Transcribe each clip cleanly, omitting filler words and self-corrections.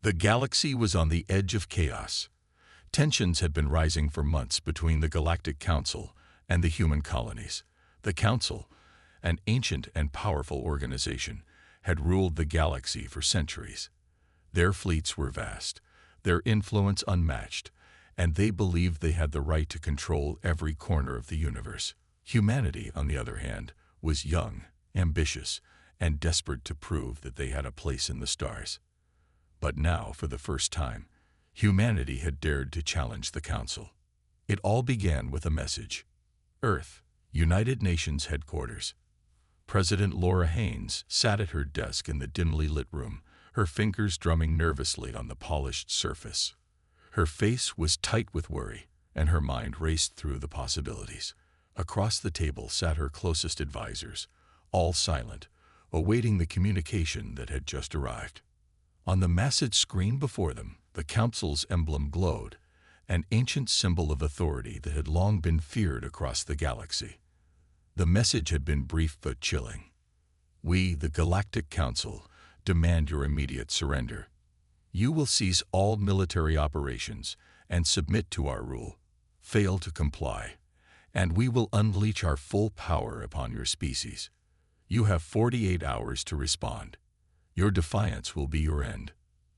The galaxy was on the edge of chaos. Tensions had been rising for months between the Galactic Council and the human colonies. The Council, an ancient and powerful organization, had ruled the galaxy for centuries. Their fleets were vast, their influence unmatched, and they believed they had the right to control every corner of the universe. Humanity, on the other hand, was young, ambitious, and desperate to prove that they had a place in the stars. But now, for the first time, humanity had dared to challenge the Council. It all began with a message. Earth, United Nations headquarters. President Laura Haynes sat at her desk in the dimly lit room, her fingers drumming nervously on the polished surface. Her face was tight with worry, and her mind raced through the possibilities. Across the table sat her closest advisors, all silent, awaiting the communication that had just arrived. On the massive screen before them, the Council's emblem glowed, an ancient symbol of authority that had long been feared across the galaxy. The message had been brief but chilling. We, the Galactic Council, demand your immediate surrender. You will cease all military operations and submit to our rule. Fail to comply, and we will unleash our full power upon your species. You have 48 hours to respond. Your defiance will be your end.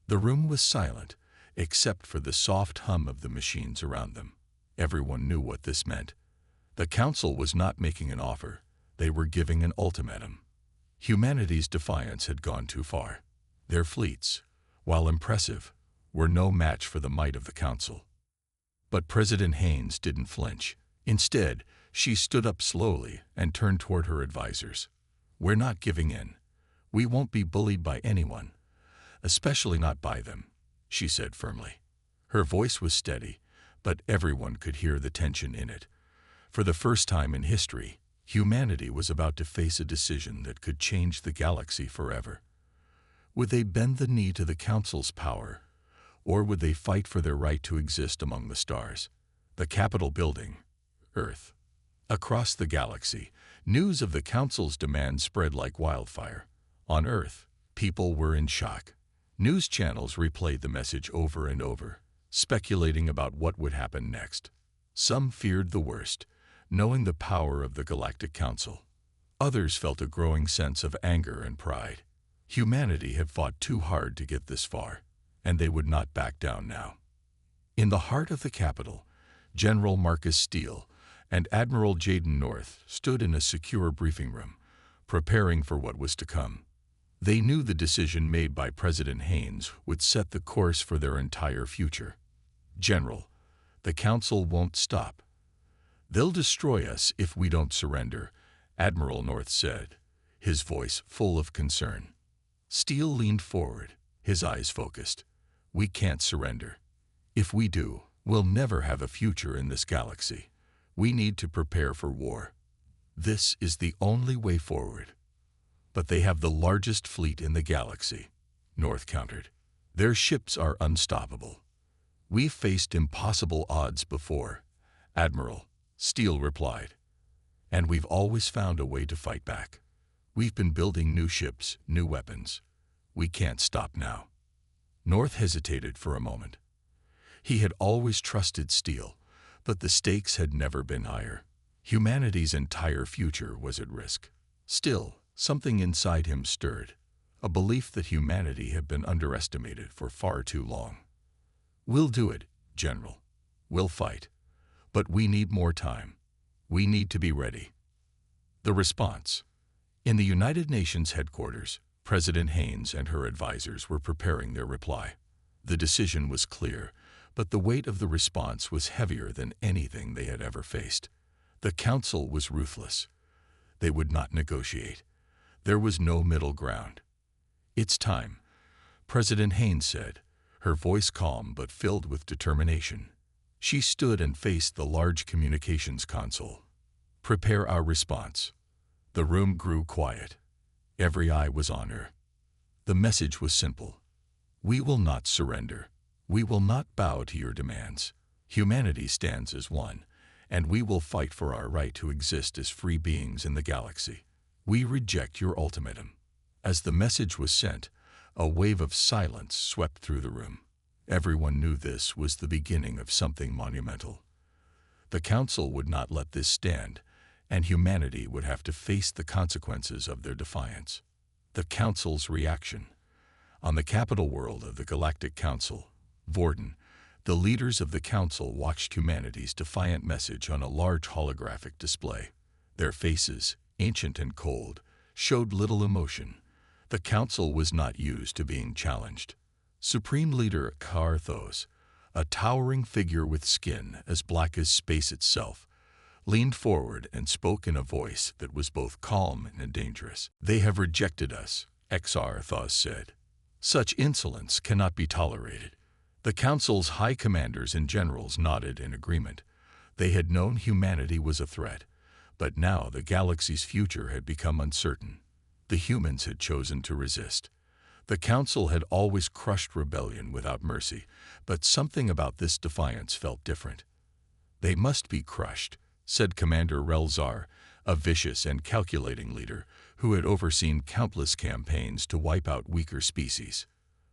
The room was silent, except for the soft hum of the machines around them. Everyone knew what this meant. The Council was not making an offer. They were giving an ultimatum. Humanity's defiance had gone too far. Their fleets, while impressive, were no match for the might of the Council. But President Haynes didn't flinch. Instead, she stood up slowly and turned toward her advisors. We're not giving in. We won't be bullied by anyone, especially not by them, she said firmly. Her voice was steady, but everyone could hear the tension in it. For the first time in history, humanity was about to face a decision that could change the galaxy forever. Would they bend the knee to the Council's power, or would they fight for their right to exist among the stars? The Capitol building, Earth. Across the galaxy, news of the Council's demand spread like wildfire. On Earth, people were in shock. News channels replayed the message over and over, speculating about what would happen next. Some feared the worst, knowing the power of the Galactic Council. Others felt a growing sense of anger and pride. Humanity had fought too hard to get this far, and they would not back down now. In the heart of the Capitol, General Marcus Steele and Admiral Jaden North stood in a secure briefing room, preparing for what was to come. They knew the decision made by President Haynes would set the course for their entire future. General, the Council won't stop. They'll destroy us if we don't surrender, Admiral North said, his voice full of concern. Steele leaned forward, his eyes focused. We can't surrender. If we do, we'll never have a future in this galaxy. We need to prepare for war. This is the only way forward. But they have the largest fleet in the galaxy, North countered. Their ships are unstoppable. We've faced impossible odds before, Admiral, Steele replied. And we've always found a way to fight back. We've been building new ships, new weapons. We can't stop now. North hesitated for a moment. He had always trusted Steele, but the stakes had never been higher. Humanity's entire future was at risk. Still, something inside him stirred, a belief that humanity had been underestimated for far too long. We'll do it, General. We'll fight. But we need more time. We need to be ready. The response. In the United Nations headquarters, President Haynes and her advisors were preparing their reply. The decision was clear, but the weight of the response was heavier than anything they had ever faced. The Council was ruthless. They would not negotiate. There was no middle ground. It's time, President Haynes said, her voice calm but filled with determination. She stood and faced the large communications console. Prepare our response. The room grew quiet. Every eye was on her. The message was simple. We will not surrender. We will not bow to your demands. Humanity stands as one, and we will fight for our right to exist as free beings in the galaxy. We reject your ultimatum. As the message was sent, A wave of silence swept through the room. Everyone knew this was the beginning of something monumental. The Council would not let this stand, and humanity would have to face the consequences of their defiance. The Council's reaction. On the capital world of the Galactic Council, Vorden, the leaders of the Council watched humanity's defiant message on a large holographic display. Their faces, ancient and cold, showed little emotion. The Council was not used to being challenged. Supreme Leader Karthos, a towering figure with skin as black as space itself, leaned forward and spoke in a voice that was both calm and dangerous. "They have rejected us," Karthos said. "Such insolence cannot be tolerated." The Council's high commanders and generals nodded in agreement. They had known humanity was a threat, but now the galaxy's future had become uncertain. The humans had chosen to resist. The Council had always crushed rebellion without mercy, but something about this defiance felt different. "They must be crushed," said Commander Relzar, a vicious and calculating leader who had overseen countless campaigns to wipe out weaker species.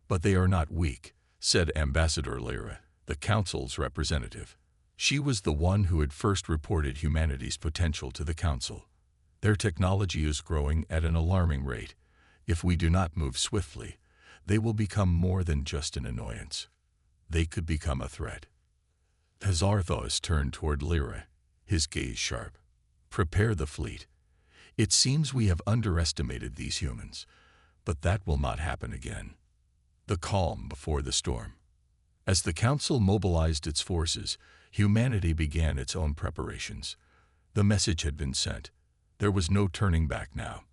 "But they are not weak," said Ambassador Lyra, the Council's representative. She was the one who had first reported humanity's potential to the Council. "Their technology is growing at an alarming rate. If we do not move swiftly, they will become more than just an annoyance. They could become a threat." Karthos turned toward Lyra, his gaze sharp. "Prepare the fleet. It seems we have underestimated these humans, but that will not happen again." The calm before the storm. As the Council mobilized its forces, humanity began its own preparations. The message had been sent. There was no turning back now.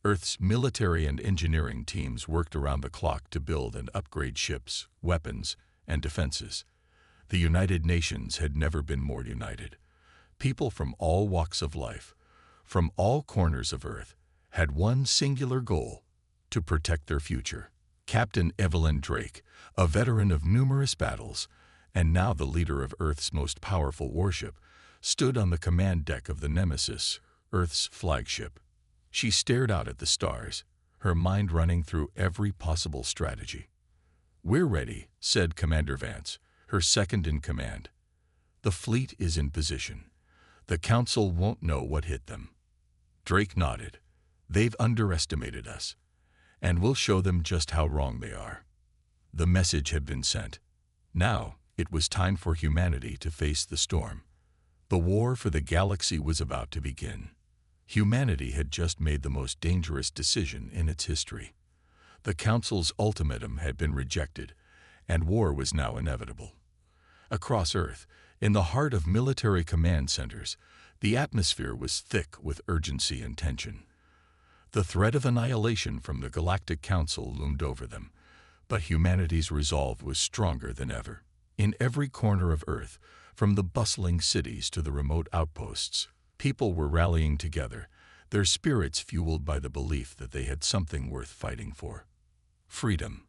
Earth's military and engineering teams worked around the clock to build and upgrade ships, weapons, and defenses. The United Nations had never been more united. People from all walks of life, from all corners of Earth, had one singular goal: to protect their future. Captain Evelyn Drake, a veteran of numerous battles, and now the leader of Earth's most powerful warship, stood on the command deck of the Nemesis, Earth's flagship. She stared out at the stars, her mind running through every possible strategy. "We're ready," said Commander Vance, her second in command. "The fleet is in position. The Council won't know what hit them." Drake nodded. "They've underestimated us, and we'll show them just how wrong they are." The message had been sent. Now it was time for humanity to face the storm. The war for the galaxy was about to begin. Humanity had just made the most dangerous decision in its history. The Council's ultimatum had been rejected, and war was now inevitable. Across Earth, in the heart of military command centers, the atmosphere was thick with urgency and tension. The threat of annihilation from the Galactic Council loomed over them, but humanity's resolve was stronger than ever. In every corner of Earth, from the bustling cities to the remote outposts, people were rallying together, their spirits fueled by the belief that they had something worth fighting for: freedom.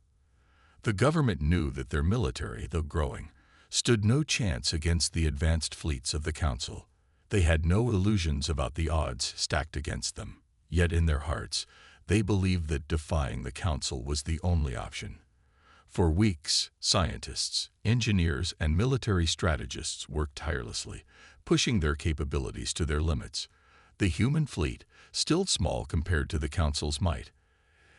The government knew that their military, though growing, stood no chance against the advanced fleets of the Council. They had no illusions about the odds stacked against them. Yet in their hearts, they believed that defying the Council was the only option. For weeks, scientists, engineers, and military strategists worked tirelessly, pushing their capabilities to their limits. The human fleet, still small compared to the Council's might,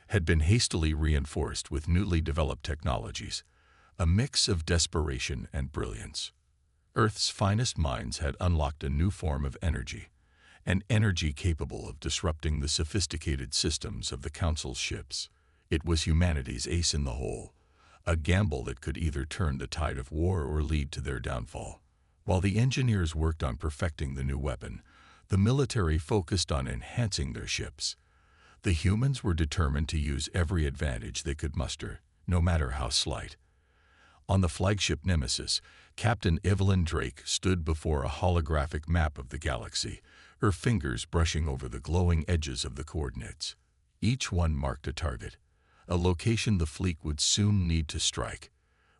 had been hastily reinforced with newly developed technologies, a mix of desperation and brilliance. Earth's finest minds had unlocked a new form of energy, an energy capable of disrupting the sophisticated systems of the Council's ships. It was humanity's ace in the hole, a gamble that could either turn the tide of war or lead to their downfall. While the engineers worked on perfecting the new weapon, the military focused on enhancing their ships. The humans were determined to use every advantage they could muster, no matter how slight. On the flagship Nemesis, Captain Evelyn Drake stood before a holographic map of the galaxy, her fingers brushing over the glowing edges of the coordinates. Each one marked a target, a location the fleet would soon need to strike.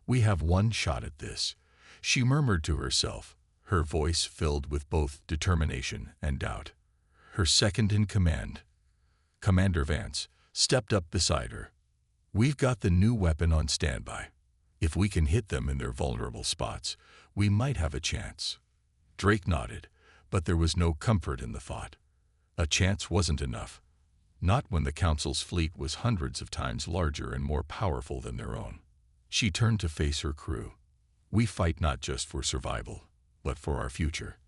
"We have one shot at this," she murmured to herself, her voice filled with both determination and doubt. Her second in command, Commander Vance, stepped up beside her. We've got the new weapon on standby. If we can hit them in their vulnerable spots, we might have a chance." Drake nodded, but there was no comfort in the thought. A chance wasn't enough. Not when the Council's fleet was hundreds of times larger and more powerful than their own. She turned to face her crew. "We fight not just for survival, but for our future.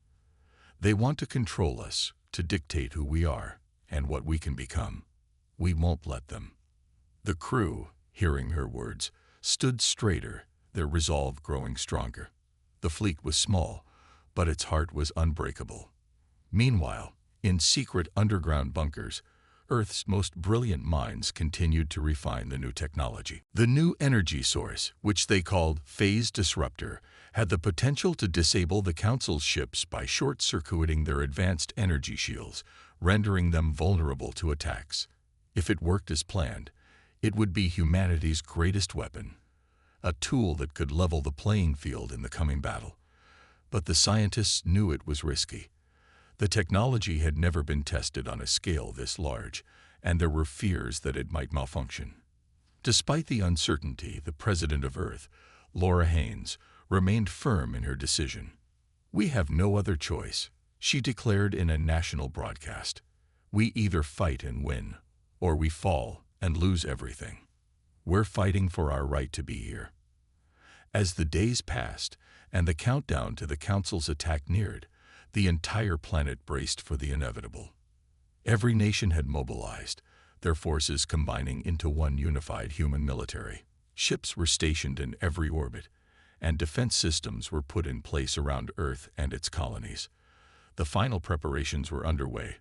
They want to control us, to dictate who we are and what we can become. We won't let them." The crew, hearing her words, stood straighter, their resolve growing stronger. The fleet was small, but its heart was unbreakable. Meanwhile, in secret underground bunkers, Earth's most brilliant minds continued to refine the new technology. The new energy source, which they called Phase Disruptor, had the potential to disable the Council's ships by short-circuiting their advanced energy shields, rendering them vulnerable to attacks. If it worked as planned, it would be humanity's greatest weapon, a tool that could level the playing field in the coming battle. But the scientists knew it was risky. The technology had never been tested on a scale this large, and there were fears that it might malfunction. Despite the uncertainty, the President of Earth, Laura Haynes, remained firm in her decision. "We have no other choice," she declared in a national broadcast. "We either fight and win, or we fall and lose everything. We're fighting for our right to be here." As the days passed and the countdown to the Council's attack neared, the entire planet braced for the inevitable. Every nation had mobilized, their forces combining into one unified human military. Ships were stationed in every orbit, and defense systems were put in place around Earth and its colonies. The final preparations were underway,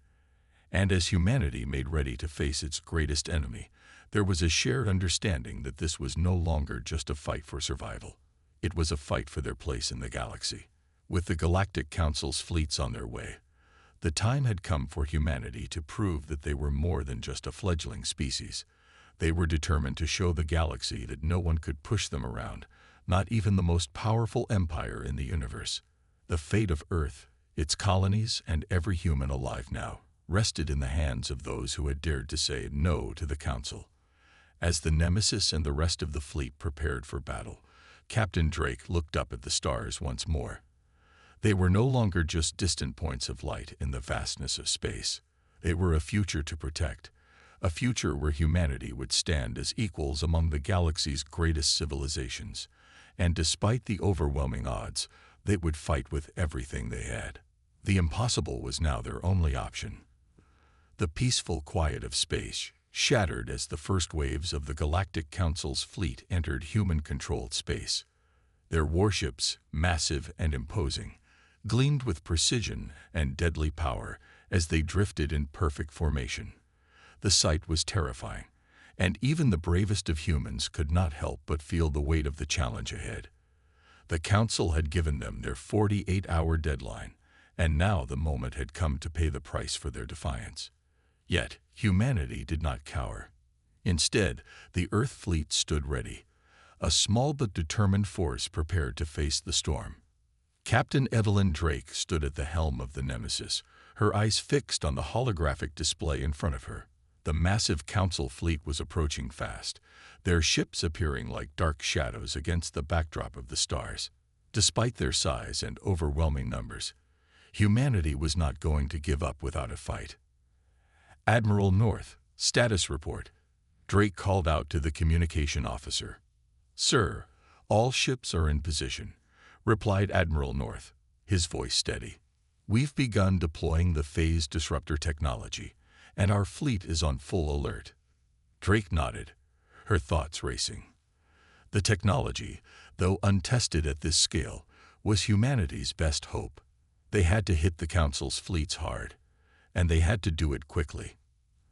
and as humanity made ready to face its greatest enemy, there was a shared understanding that this was no longer just a fight for survival. It was a fight for their place in the galaxy. With the Galactic Council's fleets on their way, the time had come for humanity to prove that they were more than just a fledgling species. They were determined to show the galaxy that no one could push them around, not even the most powerful empire in the universe. The fate of Earth, its colonies, and every human alive now rested in the hands of those who had dared to say no to the Council. As the Nemesis and the rest of the fleet prepared for battle, Captain Drake looked up at the stars once more. They were no longer just distant points of light in the vastness of space. They were a future to protect, a future where humanity would stand as equals among the galaxy's greatest civilizations. And despite the overwhelming odds, they would fight with everything they had. The impossible was now their only option. The peaceful quiet of space shattered as the first waves of the Galactic Council's fleet entered human-controlled space. Their warships, massive and imposing, gleamed with precision and deadly power as they drifted in perfect formation. The sight was terrifying, and even the bravest of humans could not help but feel the weight of the challenge ahead. The Council had given them their 48-hour deadline, and now the moment had come to pay the price for their defiance. Yet, humanity did not cower. Instead, the Earth fleet stood ready, a small but determined force prepared to face the storm. Captain Evelyn Drake stood at the helm of the Nemesis, her eyes fixed on the holographic display in front of her. The massive Council fleet was approaching fast, their ships appearing like dark shadows against the backdrop of the stars. Despite their size and overwhelming numbers, humanity was not going to give up without a fight. "Admiral North, status report," Drake called out to the communication officer. "Sir, all ships are in position," replied Admiral North, his voice steady. "We've begun deploying the Phase Disruptor technology, and our fleet is on full alert." Drake nodded, her thoughts racing. The technology, though untested at this scale, was humanity's best hope. They had to hit the Council's fleets hard, and they had to do it quickly.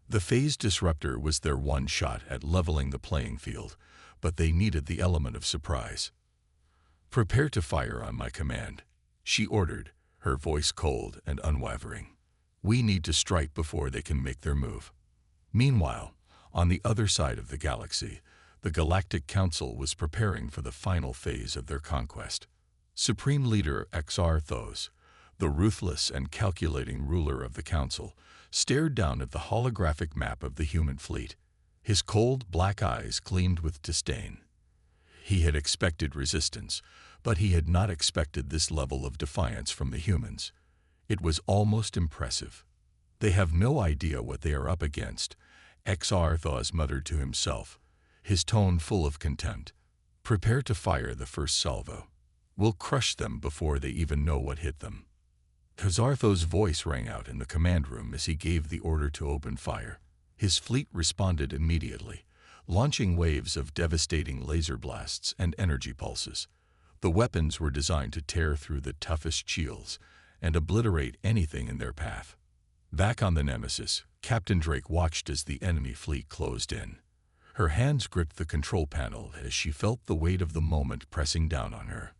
The Phase Disruptor was their one shot at leveling the playing field, but they needed the element of surprise. "Prepare to fire on my command," she ordered, her voice cold and unwavering. "We need to strike before they can make their move." Meanwhile, on the other side of the galaxy, the Galactic Council was preparing for the final phase of their conquest. Supreme Leader Xarthos, the ruthless and calculating ruler of the Council, stared down at the holographic map of the human fleet. His cold, black eyes gleamed with disdain. He had expected resistance, but he had not expected this level of defiance from the humans. It was almost impressive. "They have no idea what they are up against," Xarthos muttered to himself, his tone full of contempt. "Prepare to fire the first salvo. We'll crush them before they even know what hit them." Xarthos' voice rang out in the command room as he gave the order to open fire. His fleet responded immediately, launching waves of devastating laser blasts and energy pulses. The weapons were designed to tear through the toughest shields and obliterate anything in their path. Back on the Nemesis, Captain Drake watched as the enemy fleet closed in. Her hands gripped the control panel as she felt the weight of the moment pressing down on her.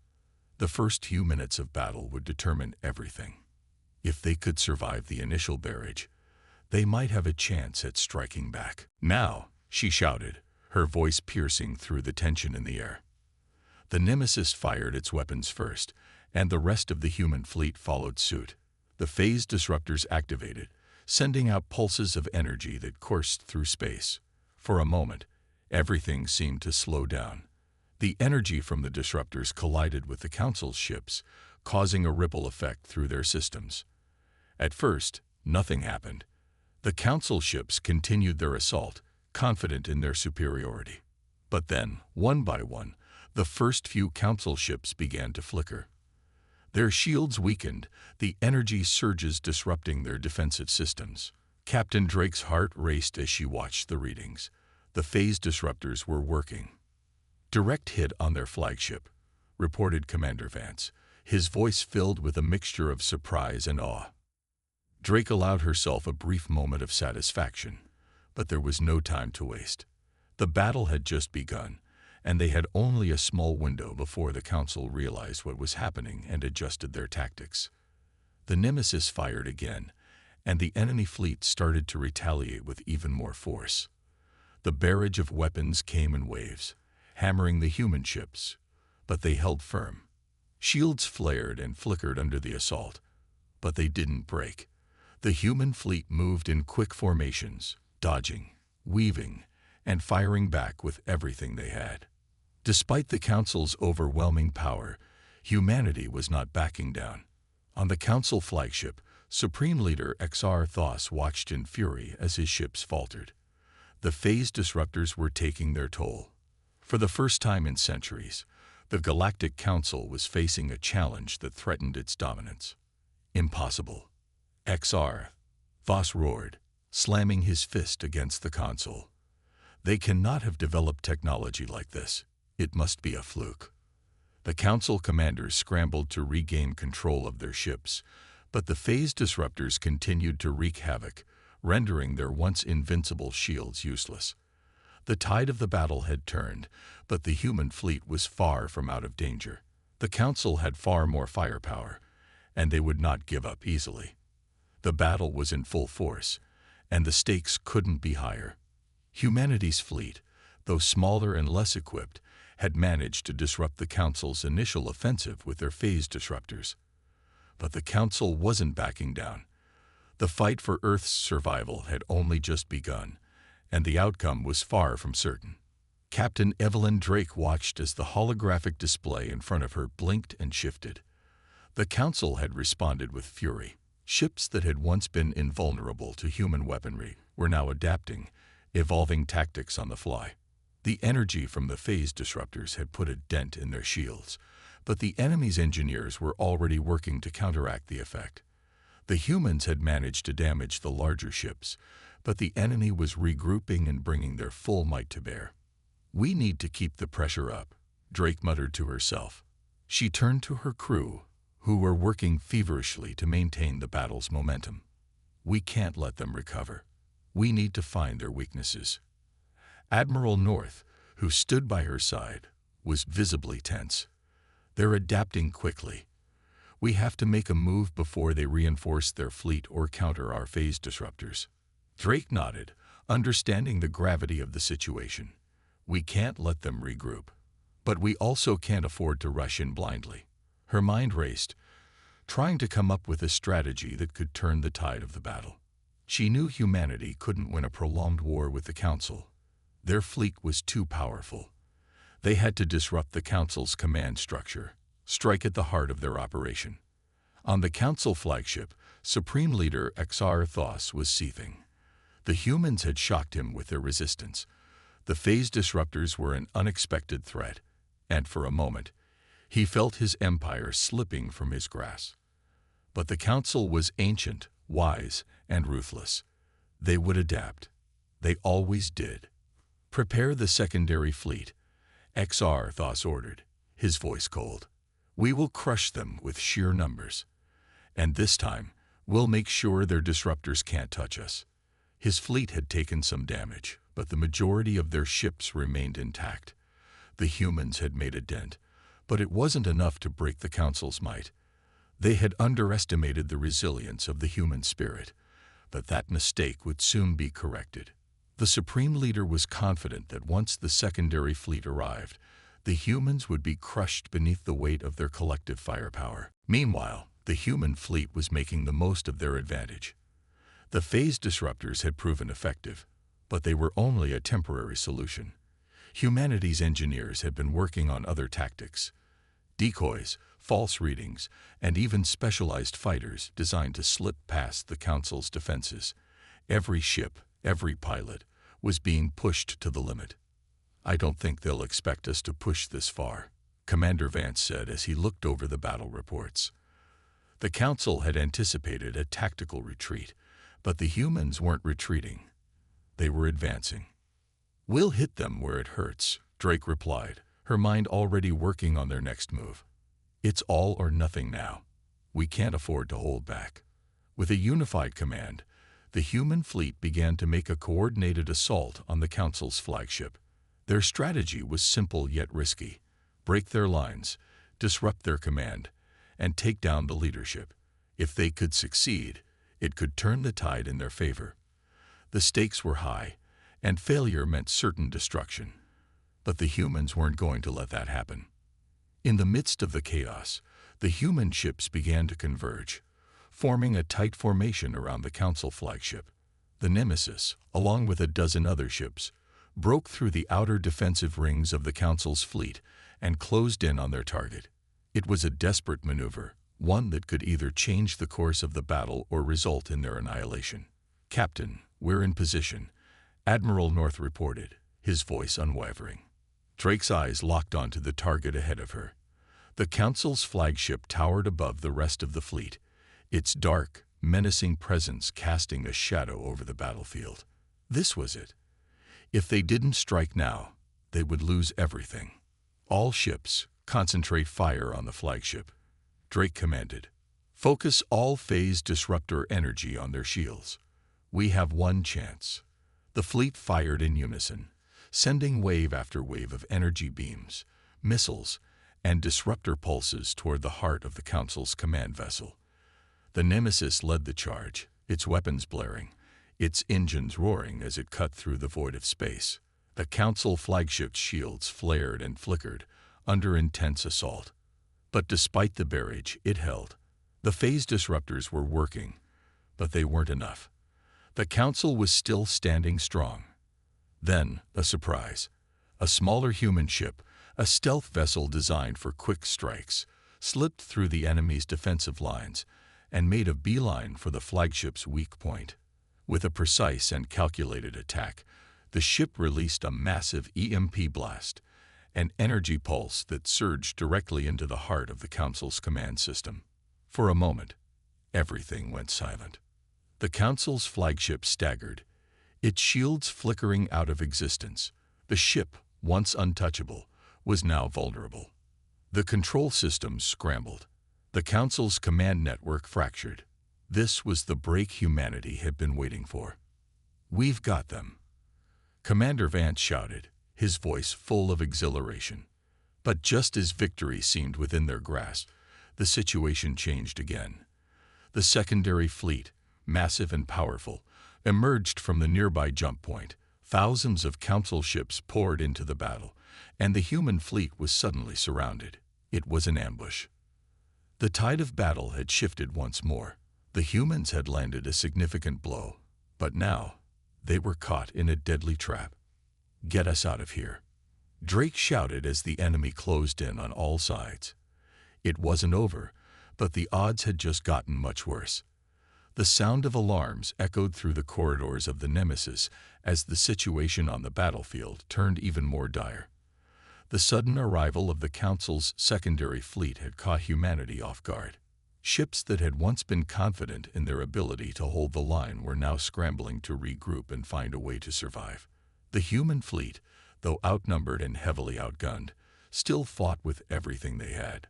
The first few minutes of battle would determine everything. If they could survive the initial barrage, they might have a chance at striking back. "Now," she shouted, her voice piercing through the tension in the air. The Nemesis fired its weapons first, and the rest of the human fleet followed suit. The phase disruptors activated, sending out pulses of energy that coursed through space. For a moment, everything seemed to slow down. The energy from the disruptors collided with the Council's ships, causing a ripple effect through their systems. At first, nothing happened. The Council ships continued their assault, confident in their superiority. But then, one by one, the first few Council ships began to flicker. Their shields weakened, the energy surges disrupting their defensive systems. Captain Drake's heart raced as she watched the readings. The phase disruptors were working. "Direct hit on their flagship," reported Commander Vance, his voice filled with a mixture of surprise and awe. Drake allowed herself a brief moment of satisfaction, but there was no time to waste. The battle had just begun, and they had only a small window before the Council realized what was happening and adjusted their tactics. The Nemesis fired again, and the enemy fleet started to retaliate with even more force. The barrage of weapons came in waves, hammering the human ships, but they held firm. Shields flared and flickered under the assault, but they didn't break. The human fleet moved in quick formations, dodging, weaving, and firing back with everything they had. Despite the Council's overwhelming power, humanity was not backing down. On the Council flagship, Supreme Leader Xarthos watched in fury as his ships faltered. The phase disruptors were taking their toll. For the first time in centuries, the Galactic Council was facing a challenge that threatened its dominance. "Impossible," Xarthos roared, slamming his fist against the console. "They cannot have developed technology like this. It must be a fluke." The Council commanders scrambled to regain control of their ships, but the phase disruptors continued to wreak havoc, rendering their once invincible shields useless. The tide of the battle had turned, but the human fleet was far from out of danger. The Council had far more firepower, and they would not give up easily. The battle was in full force, and the stakes couldn't be higher. Humanity's fleet, though smaller and less equipped, had managed to disrupt the Council's initial offensive with their phase disruptors. But the Council wasn't backing down. The fight for Earth's survival had only just begun, and the outcome was far from certain. Captain Evelyn Drake watched as the holographic display in front of her blinked and shifted. The Council had responded with fury. Ships that had once been invulnerable to human weaponry were now adapting, evolving tactics on the fly. The energy from the phase disruptors had put a dent in their shields, but the enemy's engineers were already working to counteract the effect. The humans had managed to damage the larger ships, but the enemy was regrouping and bringing their full might to bear. "We need to keep the pressure up," Drake muttered to herself. She turned to her crew, who were working feverishly to maintain the battle's momentum. "We can't let them recover. We need to find their weaknesses." Admiral North, who stood by her side, was visibly tense. "They're adapting quickly. We have to make a move before they reinforce their fleet or counter our phase disruptors." Drake nodded, understanding the gravity of the situation. "We can't let them regroup. But we also can't afford to rush in blindly." Her mind raced, trying to come up with a strategy that could turn the tide of the battle. She knew humanity couldn't win a prolonged war with the Council, Their fleet was too powerful. They had to disrupt the Council's command structure, strike at the heart of their operation. On the Council flagship, Supreme Leader XR Thos was seething. The humans had shocked him with their resistance. The phase disruptors were an unexpected threat, and for a moment, he felt his empire slipping from his grasp. But the Council was ancient, wise, and ruthless. They would adapt. They always did. "Prepare the secondary fleet," XR Thos ordered, his voice cold. "We will crush them with sheer numbers. And this time, we'll make sure their disruptors can't touch us." His fleet had taken some damage, but the majority of their ships remained intact. The humans had made a dent, but it wasn't enough to break the Council's might. They had underestimated the resilience of the human spirit, but that mistake would soon be corrected. The Supreme Leader was confident that once the secondary fleet arrived, the humans would be crushed beneath the weight of their collective firepower. Meanwhile, the human fleet was making the most of their advantage. The phase disruptors had proven effective, but they were only a temporary solution. Humanity's engineers had been working on other tactics: decoys, false readings, and even specialized fighters designed to slip past the Council's defenses. Every ship, every pilot, was being pushed to the limit. "I don't think they'll expect us to push this far," Commander Vance said as he looked over the battle reports. The Council had anticipated a tactical retreat, but the humans weren't retreating. They were advancing. "We'll hit them where it hurts," Drake replied, her mind already working on their next move. "It's all or nothing now. We can't afford to hold back." With a unified command, the human fleet began to make a coordinated assault on the Council's flagship. Their strategy was simple yet risky: break their lines, disrupt their command, and take down the leadership. If they could succeed, it could turn the tide in their favor. The stakes were high, and failure meant certain destruction. But the humans weren't going to let that happen. In the midst of the chaos, the human ships began to converge, forming a tight formation around the Council flagship. The Nemesis, along with a dozen other ships, broke through the outer defensive rings of the Council's fleet and closed in on their target. It was a desperate maneuver, one that could either change the course of the battle or result in their annihilation. "Captain, we're in position," Admiral North reported, his voice unwavering. Drake's eyes locked onto the target ahead of her. The Council's flagship towered above the rest of the fleet, its dark, menacing presence casting a shadow over the battlefield. This was it. If they didn't strike now, they would lose everything. "All ships, concentrate fire on the flagship," Drake commanded. "Focus all phase disruptor energy on their shields. We have one chance." The fleet fired in unison, sending wave after wave of energy beams, missiles, and disruptor pulses toward the heart of the Council's command vessel. The Nemesis led the charge, its weapons blaring, its engines roaring as it cut through the void of space. The Council flagship's shields flared and flickered under intense assault. But despite the barrage, it held. The phase disruptors were working, but they weren't enough. The Council was still standing strong. Then, a surprise. A smaller human ship, a stealth vessel designed for quick strikes, slipped through the enemy's defensive lines and made a beeline for the flagship's weak point. With a precise and calculated attack, the ship released a massive EMP blast, an energy pulse that surged directly into the heart of the Council's command system. For a moment, everything went silent. The Council's flagship staggered, its shields flickering out of existence. The ship, once untouchable, was now vulnerable. The control systems scrambled. The Council's command network fractured. This was the break humanity had been waiting for. "We've got them," Commander Vance shouted, his voice full of exhilaration. But just as victory seemed within their grasp, the situation changed again. The secondary fleet, massive and powerful, emerged from the nearby jump point. Thousands of Council ships poured into the battle, and the human fleet was suddenly surrounded. It was an ambush. The tide of battle had shifted once more. The humans had landed a significant blow, but now they were caught in a deadly trap. Get us out of here." Drake shouted as the enemy closed in on all sides. It wasn't over, but the odds had just gotten much worse. The sound of alarms echoed through the corridors of the Nemesis as the situation on the battlefield turned even more dire. The sudden arrival of the Council's secondary fleet had caught humanity off guard. Ships that had once been confident in their ability to hold the line were now scrambling to regroup and find a way to survive. The human fleet, though outnumbered and heavily outgunned, still fought with everything they had.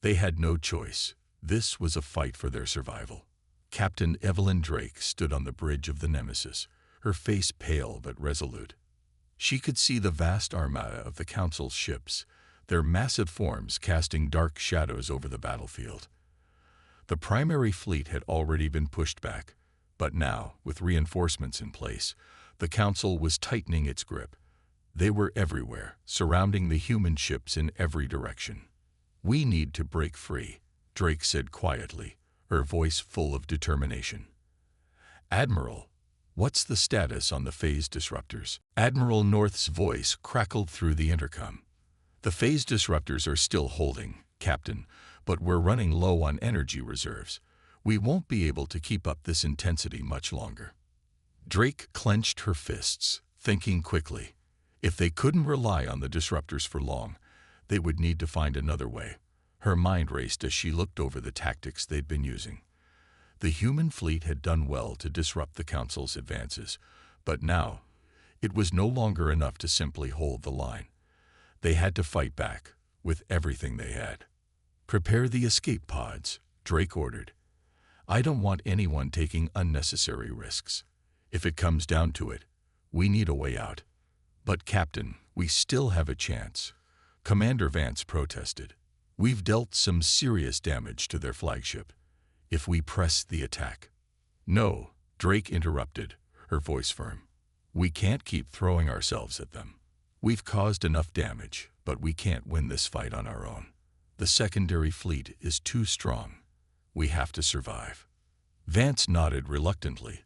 They had no choice. This was a fight for their survival. Captain Evelyn Drake stood on the bridge of the Nemesis, her face pale but resolute. She could see the vast armada of the Council's ships, their massive forms casting dark shadows over the battlefield. The primary fleet had already been pushed back, but now, with reinforcements in place, the Council was tightening its grip. They were everywhere, surrounding the human ships in every direction. "We need to break free," Drake said quietly, her voice full of determination. "Admiral, what's the status on the phase disruptors?" Admiral North's voice crackled through the intercom. "The phase disruptors are still holding, Captain, but we're running low on energy reserves. We won't be able to keep up this intensity much longer." Drake clenched her fists, thinking quickly. If they couldn't rely on the disruptors for long, they would need to find another way. Her mind raced as she looked over the tactics they'd been using. The human fleet had done well to disrupt the Council's advances, but now it was no longer enough to simply hold the line. They had to fight back with everything they had. "Prepare the escape pods," Drake ordered. "I don't want anyone taking unnecessary risks. If it comes down to it, we need a way out." "But Captain, we still have a chance," Commander Vance protested. "We've dealt some serious damage to their flagship. If we press the attack—" "No," Drake interrupted, her voice firm. "We can't keep throwing ourselves at them. We've caused enough damage, but we can't win this fight on our own. The secondary fleet is too strong. We have to survive." Vance nodded reluctantly,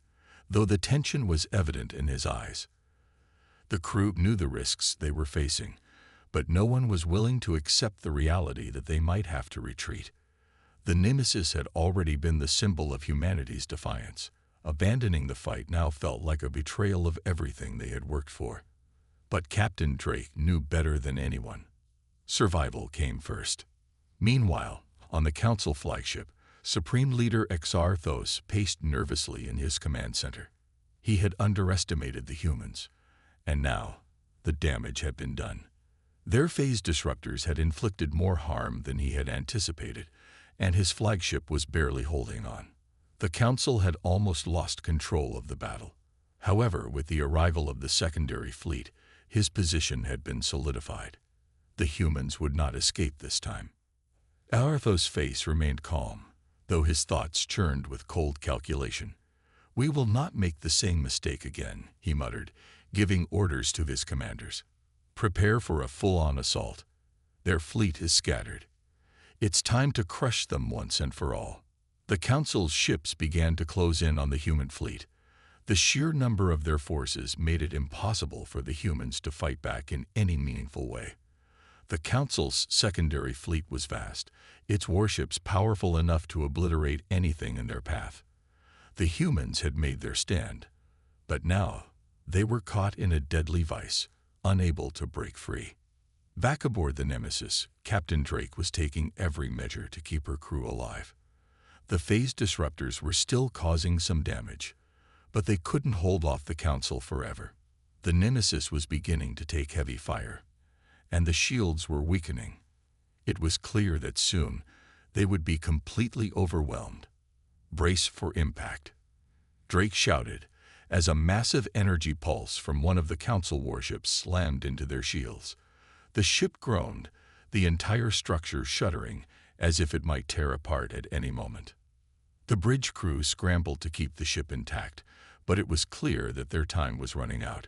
though the tension was evident in his eyes. The crew knew the risks they were facing, but no one was willing to accept the reality that they might have to retreat. The Nemesis had already been the symbol of humanity's defiance. Abandoning the fight now felt like a betrayal of everything they had worked for. But Captain Drake knew better than anyone. Survival came first. Meanwhile, on the Council flagship, Supreme Leader Exarthos paced nervously in his command center. He had underestimated the humans, and now the damage had been done. Their phase disruptors had inflicted more harm than he had anticipated, and his flagship was barely holding on. The Council had almost lost control of the battle. However, with the arrival of the secondary fleet, his position had been solidified. The humans would not escape this time. Exarthos' face remained calm, though his thoughts churned with cold calculation. "We will not make the same mistake again," he muttered, giving orders to his commanders. "Prepare for a full-on assault. Their fleet is scattered. It's time to crush them once and for all." The Council's ships began to close in on the human fleet. The sheer number of their forces made it impossible for the humans to fight back in any meaningful way. The Council's secondary fleet was vast, its warships powerful enough to obliterate anything in their path. The humans had made their stand, but now they were caught in a deadly vice, unable to break free. Back aboard the Nemesis, Captain Drake was taking every measure to keep her crew alive. The phase disruptors were still causing some damage, but they couldn't hold off the Council forever. The Nemesis was beginning to take heavy fire, and the shields were weakening. It was clear that soon they would be completely overwhelmed. "Brace for impact," Drake shouted, as a massive energy pulse from one of the Council warships slammed into their shields. The ship groaned, the entire structure shuddering as if it might tear apart at any moment. The bridge crew scrambled to keep the ship intact, but it was clear that their time was running out.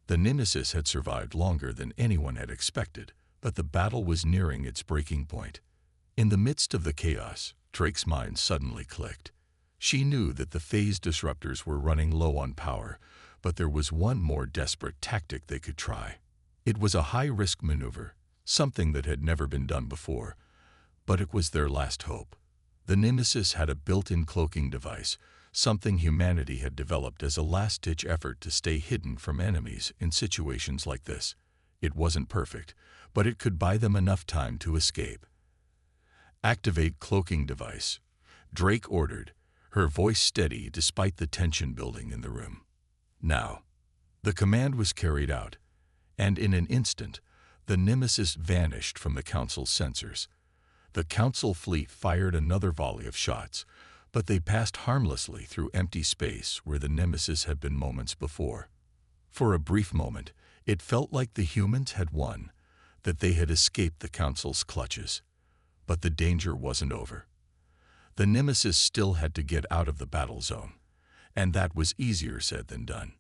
The Nemesis had survived longer than anyone had expected, but the battle was nearing its breaking point. In the midst of the chaos, Drake's mind suddenly clicked. She knew that the phase disruptors were running low on power, But there was one more desperate tactic they could try. It was a high-risk maneuver, something that had never been done before, but it was their last hope. The Nemesis had a built-in cloaking device, something humanity had developed as a last-ditch effort to stay hidden from enemies in situations like this. It wasn't perfect, but it could buy them enough time to escape. "Activate cloaking device," Drake ordered, her voice steady despite the tension building in the room. Now, the command was carried out, and in an instant, the Nemesis vanished from the Council's sensors. The Council fleet fired another volley of shots, but they passed harmlessly through empty space where the Nemesis had been moments before. For a brief moment, it felt like the humans had won, that they had escaped the Council's clutches. But the danger wasn't over. The Nemesis still had to get out of the battle zone, and that was easier said than done.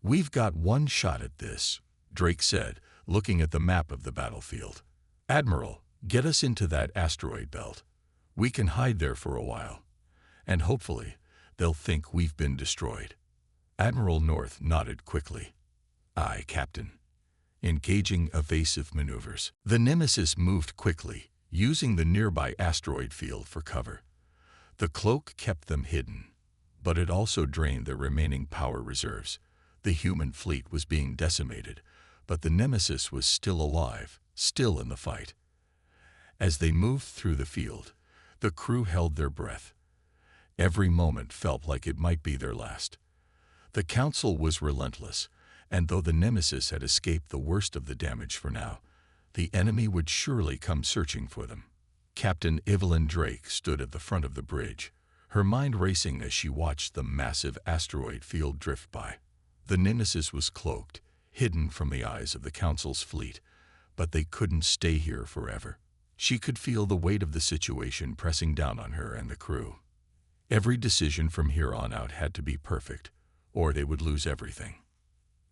"We've got one shot at this," Drake said, looking at the map of the battlefield. "Admiral, get us into that asteroid belt. We can hide there for a while, and hopefully they'll think we've been destroyed." Admiral North nodded quickly. "Aye, Captain." Engaging evasive maneuvers, the Nemesis moved quickly, using the nearby asteroid field for cover. The cloak kept them hidden, but it also drained their remaining power reserves. The human fleet was being decimated, but the Nemesis was still alive, still in the fight. As they moved through the field, the crew held their breath. Every moment felt like it might be their last. The Council was relentless, and though the Nemesis had escaped the worst of the damage for now, the enemy would surely come searching for them. Captain Evelyn Drake stood at the front of the bridge, her mind racing as she watched the massive asteroid field drift by. The Nemesis was cloaked, hidden from the eyes of the Council's fleet, but they couldn't stay here forever. She could feel the weight of the situation pressing down on her and the crew. Every decision from here on out had to be perfect, or they would lose everything.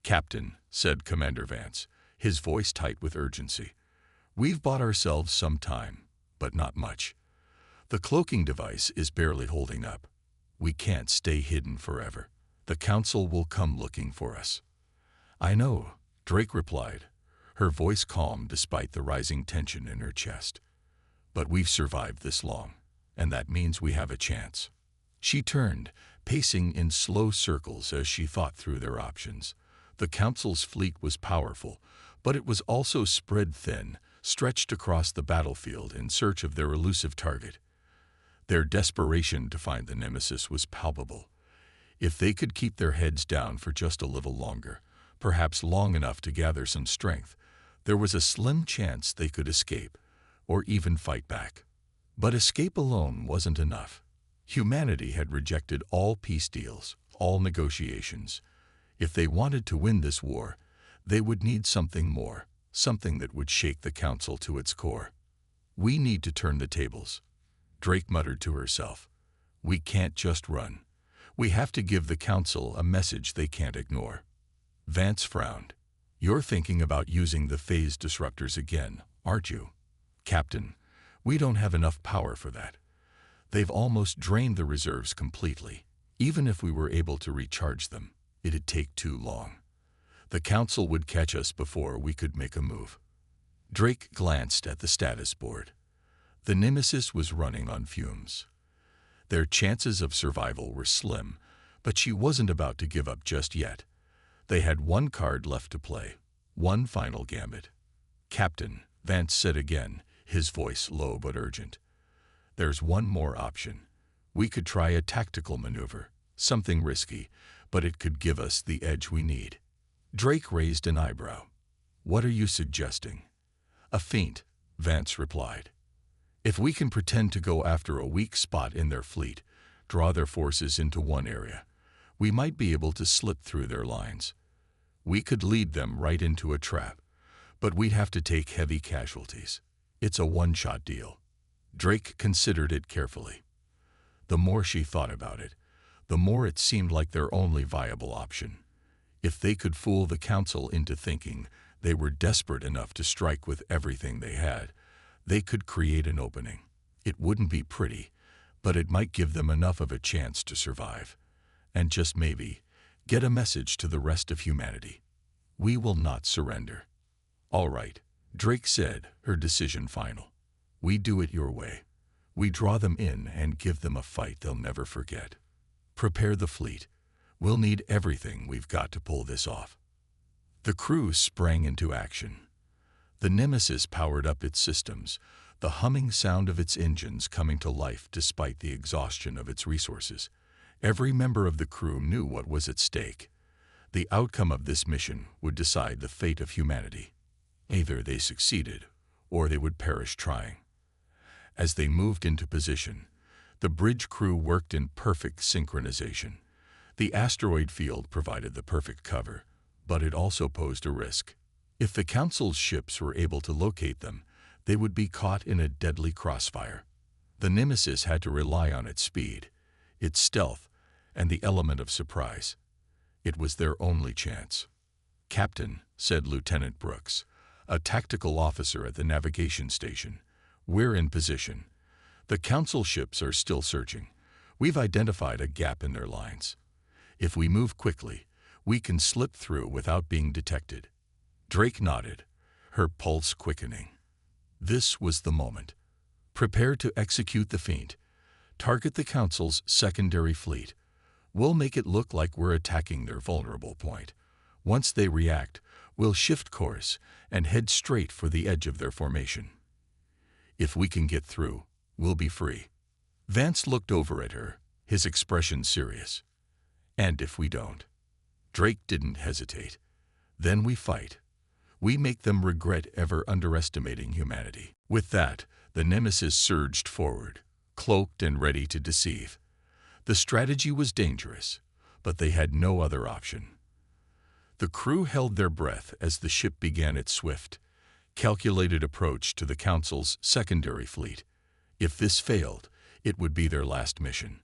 "Captain," said Commander Vance, his voice tight with urgency, "we've bought ourselves some time, but not much. The cloaking device is barely holding up. We can't stay hidden forever. The Council will come looking for us." "I know," Drake replied, her voice calm despite the rising tension in her chest. "But we've survived this long, and that means we have a chance." She turned, pacing in slow circles as she thought through their options. The Council's fleet was powerful, but it was also spread thin, stretched across the battlefield in search of their elusive target. Their desperation to find the Nemesis was palpable. If they could keep their heads down for just a little longer, perhaps long enough to gather some strength, there was a slim chance they could escape, or even fight back. But escape alone wasn't enough. Humanity had rejected all peace deals, all negotiations. If they wanted to win this war, they would need something more, something that would shake the Council to its core. "We need to turn the tables," Drake muttered to herself. "We can't just run. We have to give the Council a message they can't ignore." Vance frowned. "You're thinking about using the phase disruptors again, aren't you?" "Captain, we don't have enough power for that. They've almost drained the reserves completely. Even if we were able to recharge them, it'd take too long. The Council would catch us before we could make a move." Drake glanced at the status board. The Nemesis was running on fumes. Their chances of survival were slim, but she wasn't about to give up just yet. They had one card left to play, one final gambit. "Captain," Vance said again, his voice low but urgent. "There's one more option. We could try a tactical maneuver, something risky, but it could give us the edge we need." Drake raised an eyebrow. "What are you suggesting?" "A feint," Vance replied. "If we can pretend to go after a weak spot in their fleet, draw their forces into one area, we might be able to slip through their lines. We could lead them right into a trap, but we'd have to take heavy casualties. It's a one-shot deal." Drake considered it carefully. The more she thought about it, the more it seemed like their only viable option. If they could fool the Council into thinking they were desperate enough to strike with everything they had, they could create an opening. It wouldn't be pretty, but it might give them enough of a chance to survive. And just maybe, Get a message to the rest of humanity. We will not surrender. All right, Drake said, her decision final. We do it your way. We draw them in and give them a fight they'll never forget. Prepare the fleet. We'll need everything we've got to pull this off. The crew sprang into action. The Nemesis powered up its systems, the humming sound of its engines coming to life despite the exhaustion of its resources. Every member of the crew knew what was at stake. The outcome of this mission would decide the fate of humanity. Either they succeeded, or they would perish trying. As they moved into position, the bridge crew worked in perfect synchronization. The asteroid field provided the perfect cover, but it also posed a risk. If the Council's ships were able to locate them, they would be caught in a deadly crossfire. The Nemesis had to rely on its speed, its stealth, and the element of surprise. It was their only chance. "Captain," said Lieutenant Brooks, a tactical officer at the navigation station, "we're in position. The Council ships are still searching. We've identified a gap in their lines. If we move quickly, we can slip through without being detected." Drake nodded, her pulse quickening. This was the moment. Prepare to execute the feint. Target the Council's secondary fleet. We'll make it look like we're attacking their vulnerable point. Once they react, we'll shift course and head straight for the edge of their formation. If we can get through, we'll be free. Vance looked over at her, his expression serious. And if we don't? Drake didn't hesitate. Then we fight. We make them regret ever underestimating humanity. With that, the Nemesis surged forward, cloaked and ready to deceive. The strategy was dangerous, but they had no other option. The crew held their breath as the ship began its swift, calculated approach to the Council's secondary fleet. If this failed, it would be their last mission.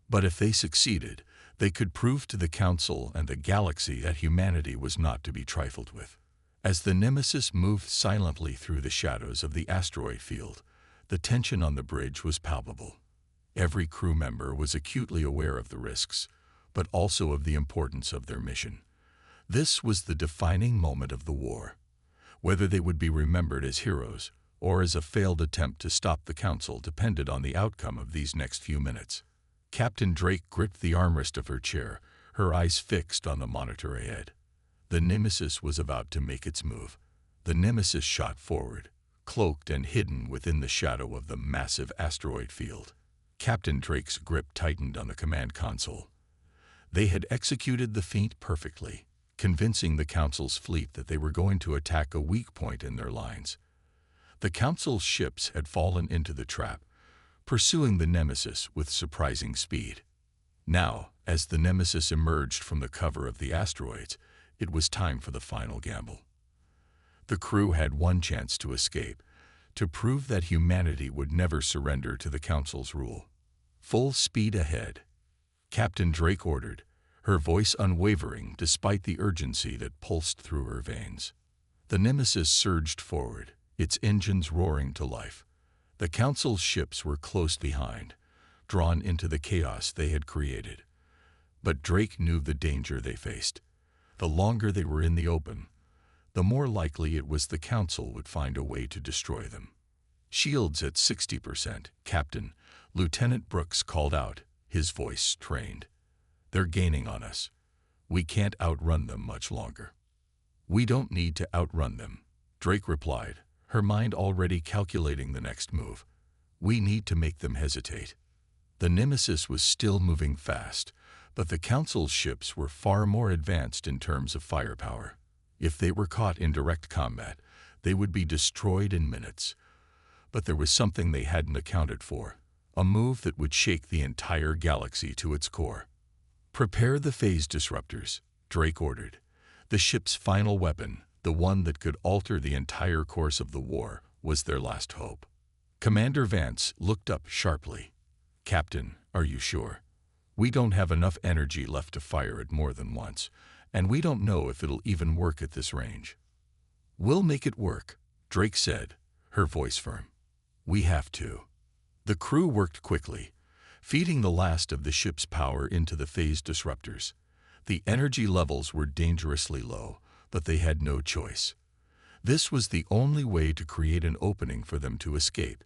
But if they succeeded, they could prove to the Council and the galaxy that humanity was not to be trifled with. As the Nemesis moved silently through the shadows of the asteroid field, the tension on the bridge was palpable. Every crew member was acutely aware of the risks, but also of the importance of their mission. This was the defining moment of the war. Whether they would be remembered as heroes or as a failed attempt to stop the Council depended on the outcome of these next few minutes. Captain Drake gripped the armrest of her chair, her eyes fixed on the monitor ahead. The Nemesis was about to make its move. The Nemesis shot forward, cloaked and hidden within the shadow of the massive asteroid field. Captain Drake's grip tightened on the command console. They had executed the feint perfectly, convincing the Council's fleet that they were going to attack a weak point in their lines. The Council's ships had fallen into the trap, pursuing the Nemesis with surprising speed. Now, as the Nemesis emerged from the cover of the asteroids, it was time for the final gamble. The crew had one chance to escape, to prove that humanity would never surrender to the Council's rule. "Full speed ahead," Captain Drake ordered, her voice unwavering despite the urgency that pulsed through her veins. The Nemesis surged forward, its engines roaring to life. The Council's ships were close behind, drawn into the chaos they had created. But Drake knew the danger they faced. The longer they were in the open, the more likely it was the Council would find a way to destroy them. "Shields at 60%, Captain," Lieutenant Brooks called out, his voice strained. "They're gaining on us. We can't outrun them much longer." "We don't need to outrun them," Drake replied, her mind already calculating the next move. "We need to make them hesitate." The Nemesis was still moving fast, but the Council's ships were far more advanced in terms of firepower. If they were caught in direct combat, they would be destroyed in minutes. But there was something they hadn't accounted for, a move that would shake the entire galaxy to its core. "Prepare the phase disruptors," Drake ordered. The ship's final weapon, the one that could alter the entire course of the war, was their last hope. Commander Vance looked up sharply. "Captain, are you sure? We don't have enough energy left to fire it more than once, and we don't know if it'll even work at this range." "We'll make it work," Drake said, her voice firm. "We have to." The crew worked quickly, feeding the last of the ship's power into the phase disruptors. The energy levels were dangerously low, but they had no choice. This was the only way to create an opening for them to escape,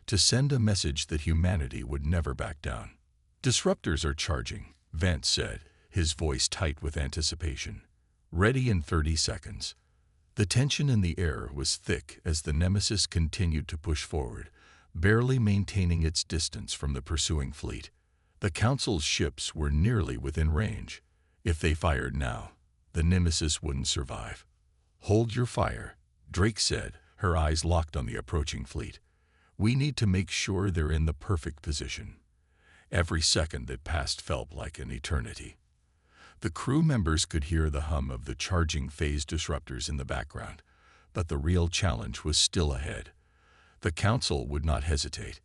to send a message that humanity would never back down. "Disruptors are charging," Vance said, his voice tight with anticipation. "Ready in 30 seconds. The tension in the air was thick as the Nemesis continued to push forward, barely maintaining its distance from the pursuing fleet. The Council's ships were nearly within range. If they fired now, the Nemesis wouldn't survive. "Hold your fire," Drake said, her eyes locked on the approaching fleet. "We need to make sure they're in the perfect position." Every second that passed felt like an eternity. The crew members could hear the hum of the charging phase disruptors in the background, but the real challenge was still ahead. The Council would not hesitate.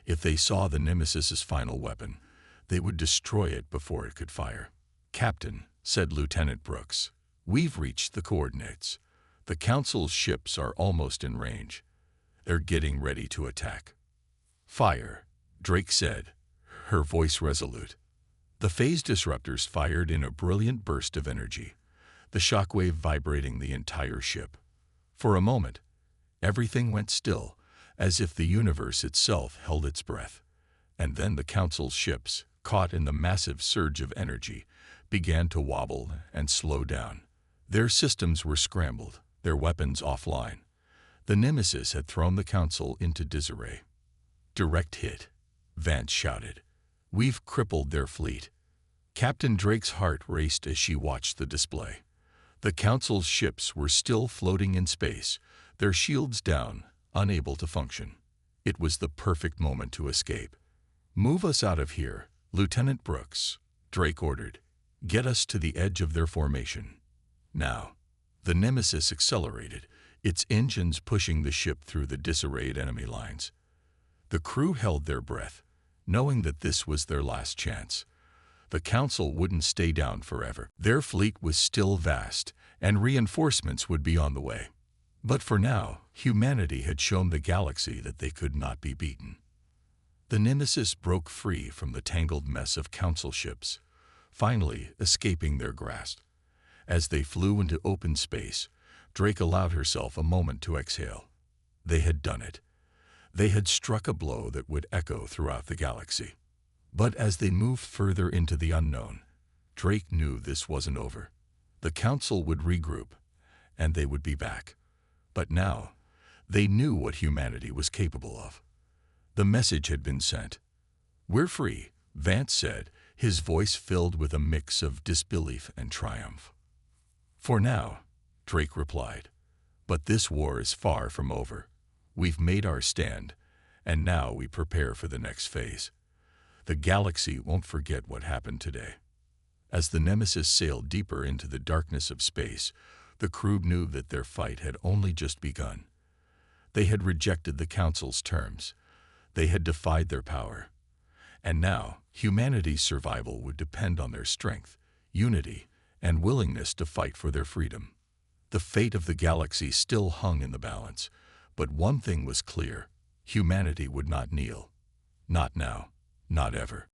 If they saw the Nemesis's final weapon, they would destroy it before it could fire. "Captain," said Lieutenant Brooks, "we've reached the coordinates. The Council's ships are almost in range. They're getting ready to attack." "Fire," Drake said, her voice resolute. The phase disruptors fired in a brilliant burst of energy, the shockwave vibrating the entire ship. For a moment, everything went still, as if the universe itself held its breath. And then the Council's ships, caught in the massive surge of energy, began to wobble and slow down. Their systems were scrambled, their weapons offline. The Nemesis had thrown the Council into disarray. "Direct hit," Vance shouted. "We've crippled their fleet." Captain Drake's heart raced as she watched the display. The Council's ships were still floating in space, their shields down, unable to function. It was the perfect moment to escape. "Move us out of here, Lieutenant Brooks," Drake ordered. "Get us to the edge of their formation." Now, the Nemesis accelerated, its engines pushing the ship through the disarrayed enemy lines. The crew held their breath, knowing that this was their last chance. The Council wouldn't stay down forever. Their fleet was still vast, and reinforcements would be on the way. But for now, humanity had shown the galaxy that they could not be beaten. The Nemesis broke free from the tangled mess of Council ships, finally escaping their grasp. As they flew into open space, Drake allowed herself a moment to exhale. They had done it. They had struck a blow that would echo throughout the galaxy. But as they moved further into the unknown, Drake knew this wasn't over. The Council would regroup, and they would be back. But now, they knew what humanity was capable of. The message had been sent. "We're free," Vance said, his voice filled with a mix of disbelief and triumph. "For now," Drake replied. "But this war is far from over. We've made our stand, and now we prepare for the next phase. The galaxy won't forget what happened today." As the Nemesis sailed deeper into the darkness of space, the crew knew that their fight had only just begun. They had rejected the Council's terms. They had defied their power. And now, humanity's survival would depend on their strength, unity, and willingness to fight for their freedom. The fate of the galaxy still hung in the balance, but one thing was clear: humanity would not kneel. Not now, not ever.